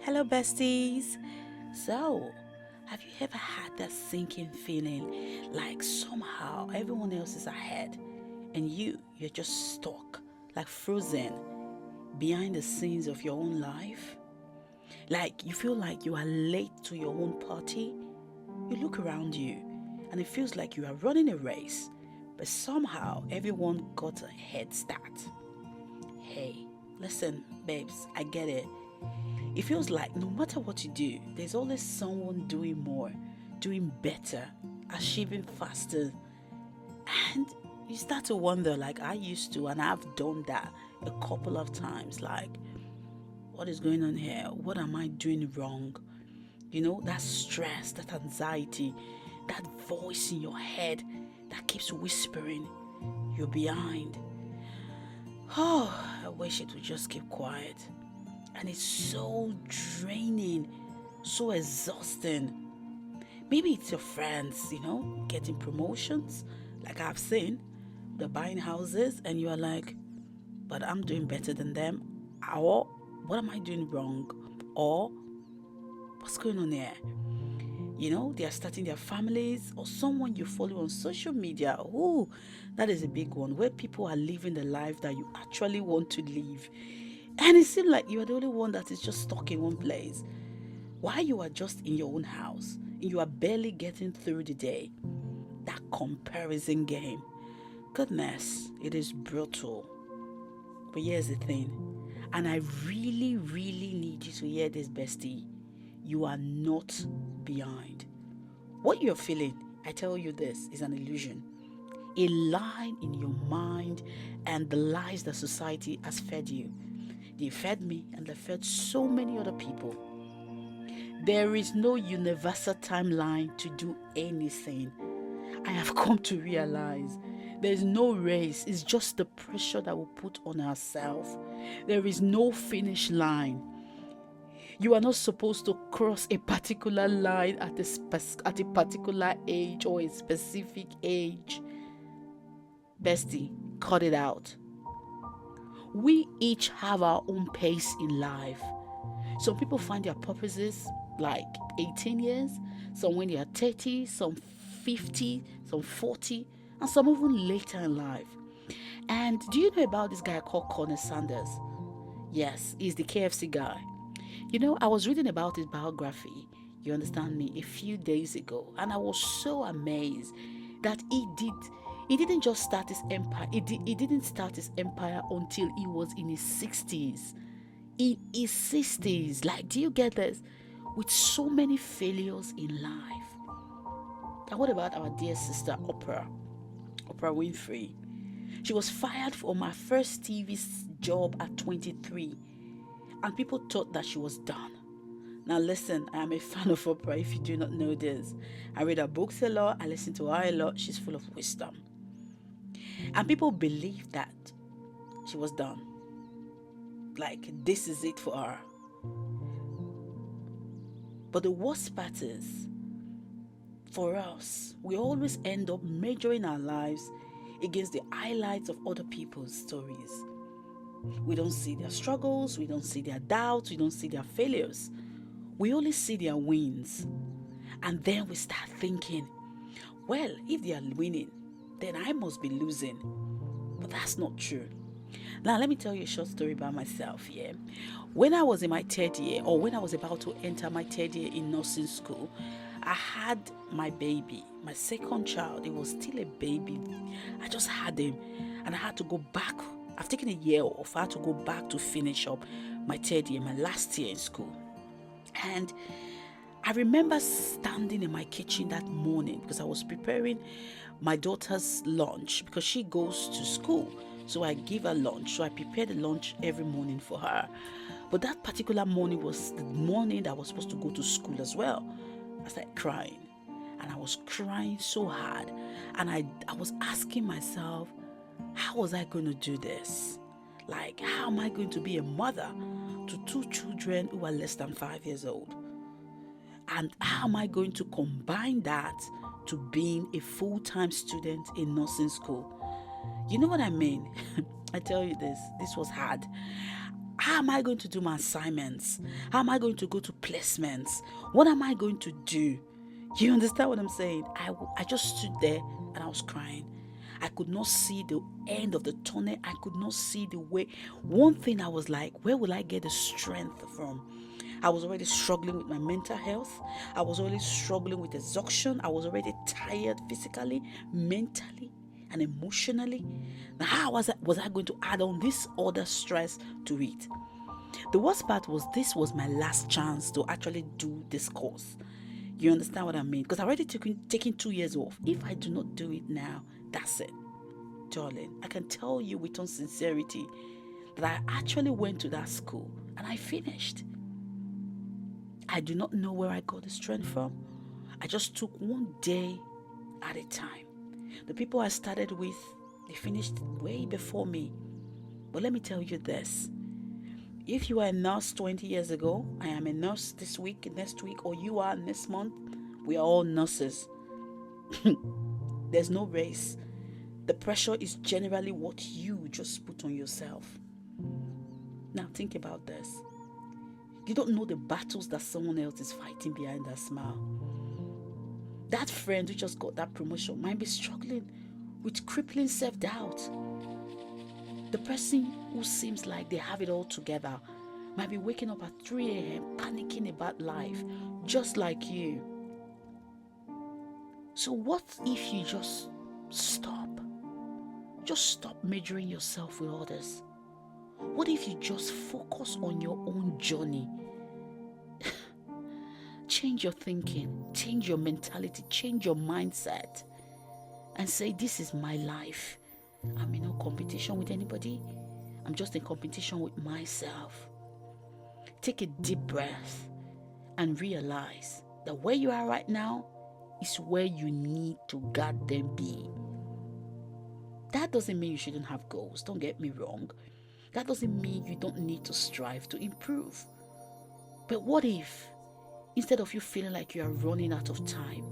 Hello, besties. So, have you ever had that sinking feeling like somehow everyone else is ahead and you're just stuck, like frozen behind the scenes of your own life? Like you feel like you are late to your own party? You look around you and it feels like you are running a race, but somehow everyone got a head start. Hey, listen, babes, I get it. It feels like no matter what you do, there's always someone doing more, doing better, achieving faster. And you start to wonder, like I used to, and I've done that a couple of times. Like, what is going on here? What am I doing wrong? That stress, that anxiety, that voice in your head that keeps whispering, you're behind. Oh, I wish it would just keep quiet. And it's so draining, so exhausting. Maybe it's your friends, getting promotions, like I've seen. They're buying houses, and you are like, but I'm doing better than them. Or, what am I doing wrong? Or, what's going on here? They are starting their families, or someone you follow on social media. Oh, that is a big one, where people are living the life that you actually want to live. And it seems like you are the only one that is just stuck in one place. While you are just in your own house, and you are barely getting through the day. That comparison game. Goodness, it is brutal. But here's the thing, and I really, really need you to hear this, bestie. You are not behind. What you're feeling, I tell you this, is an illusion. A lie in your mind and the lies that society has fed you. They fed me and they fed so many other people. There is no universal timeline to do anything. I have come to realize there is no race, it's just the pressure that we put on ourselves. There is no finish line. You are not supposed to cross a particular line at a particular age or a specific age. Bestie, cut it out. We each have our own pace in life. Some people find their purposes like 18 years, some when they are 30, some 50, some 40, and some even later in life. And do you know about this guy called Colonel Sanders? Yes, he's the KFC guy. I was reading about his biography, you understand me, a few days ago, and I was so amazed that he didn't just start his empire. He didn't start his empire until he was in his 60s. In his 60s. Like, do you get this? With so many failures in life. And what about our dear sister Oprah Winfrey? She was fired from her first TV job at 23, and people thought that she was done. Now listen, I am a fan of Oprah if you do not know this. I read her books a lot, I listen to her a lot, she's full of wisdom. And people believe that she was done. Like, this is it for her. But the worst part is, for us, we always end up measuring our lives against the highlights of other people's stories. We don't see their struggles, we don't see their doubts, we don't see their failures. We only see their wins. And then we start thinking, well, if they are winning, then I must be losing. But that's not true. Now, let me tell you a short story about myself, yeah? When I was in my third year, or when I was about to enter my third year in nursing school, I had my baby, my second child. It was still a baby. I just had him, and I had to go back. I've taken a year off. I had to go back to finish up my third year, my last year in school. And I remember standing in my kitchen that morning because I was preparing my daughter's lunch because she goes to school. So I give her lunch. So I prepare the lunch every morning for her. But that particular morning was the morning that I was supposed to go to school as well. I started crying. And I was crying so hard. And I was asking myself, how was I going to do this? Like, how am I going to be a mother to two children who are less than 5 years old? And how am I going to combine that to being a full-time student in nursing school? You know what I mean? I tell you this was hard. How am I going to do my assignments? How am I going to go to placements? What am I going to do? You understand what I'm saying? I just stood there and I was crying. I could not see the end of the tunnel. I could not see the way. One thing I was like, where will I get the strength from? I was already struggling with my mental health. I was already struggling with exhaustion. I was already tired physically, mentally, and emotionally. Now, how was I going to add on this other stress to it? The worst part was this was my last chance to actually do this course. You understand what I mean? Because I already taken 2 years off. If I do not do it now, that's it. Darling, I can tell you with all sincerity that I actually went to that school and I finished. I do not know where I got the strength from. I just took one day at a time. The people I started with, they finished way before me. But let me tell you this. If you are a nurse 20 years ago, I am a nurse this week, next week, or you are next month, we are all nurses. There's no race. The pressure is generally what you just put on yourself. Now think about this. You don't know the battles that someone else is fighting behind that smile. That friend who just got that promotion might be struggling with crippling self-doubt. The person who seems like they have it all together might be waking up at 3 a.m. panicking about life, just like you. So what if you just stop? Just stop measuring yourself with others. What if you just focus on your own journey? Change your thinking, change your mentality, change your mindset, and say, this is my life. I'm in no competition with anybody. I'm just in competition with myself. Take a deep breath and realize that where you are right now is where you need to goddamn be. That doesn't mean you shouldn't have goals. Don't get me wrong. That doesn't mean you don't need to strive to improve. But what if, instead of you feeling like you are running out of time,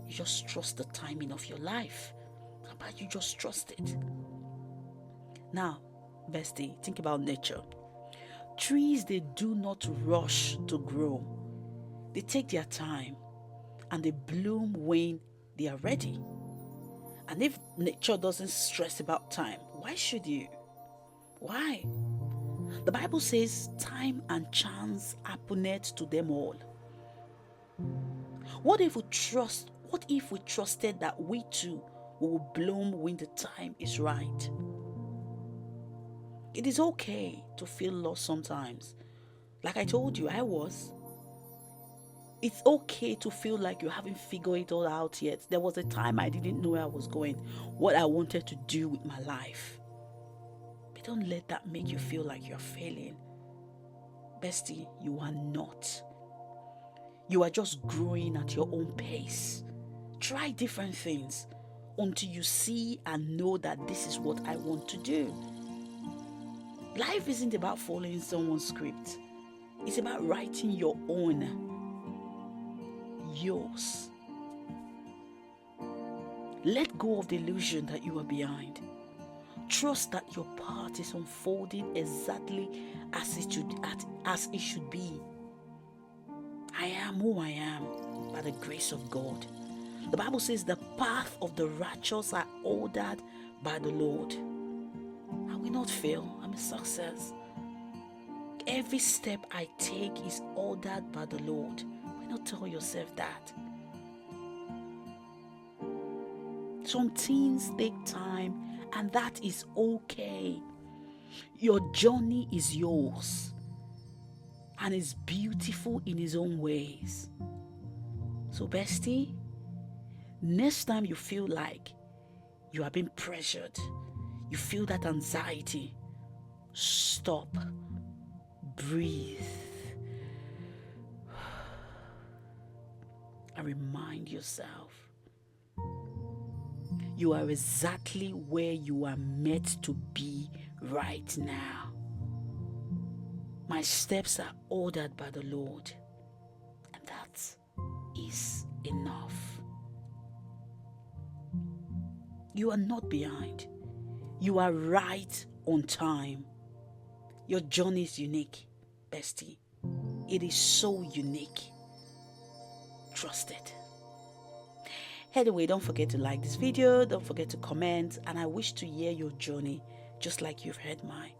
you just trust the timing of your life? How about you just trust it? Now, bestie, think about nature. Trees, they do not rush to grow. They take their time and they bloom when they are ready. And if nature doesn't stress about time, why should you? Why? The Bible says time and chance happeneth to them all. What if we trusted that we too will bloom when the time is right? It is okay to feel lost sometimes. Like I told you, I was. It's okay to feel like you haven't figured it all out yet. There was a time I didn't know where I was going, what I wanted to do with my life. But don't let that make you feel like you're failing. Bestie, you are not. You are just growing at your own pace. Try different things until you see and know that this is what I want to do. Life isn't about following someone's script. It's about writing your own. Yours. Let go of the illusion that you are behind. Trust that your path is unfolding exactly as it should be. I am who I am by the grace of God. The Bible says the path of the righteous are ordered by the Lord. I will not fail. I'm a success. Every step I take is ordered by the Lord. Why not tell yourself that? Some things take time, and that is okay. Your journey is yours, and it's beautiful in its own ways. So, bestie, next time you feel like you are being pressured, you feel that anxiety, stop, breathe, and remind yourself you are exactly where you are meant to be right now. My steps are ordered by the Lord, and that is enough. You are not behind. You are right on time. Your journey is unique, bestie. It is so unique. Trust it. Anyway, don't forget to like this video. Don't forget to comment. And I wish to hear your journey just like you've heard mine.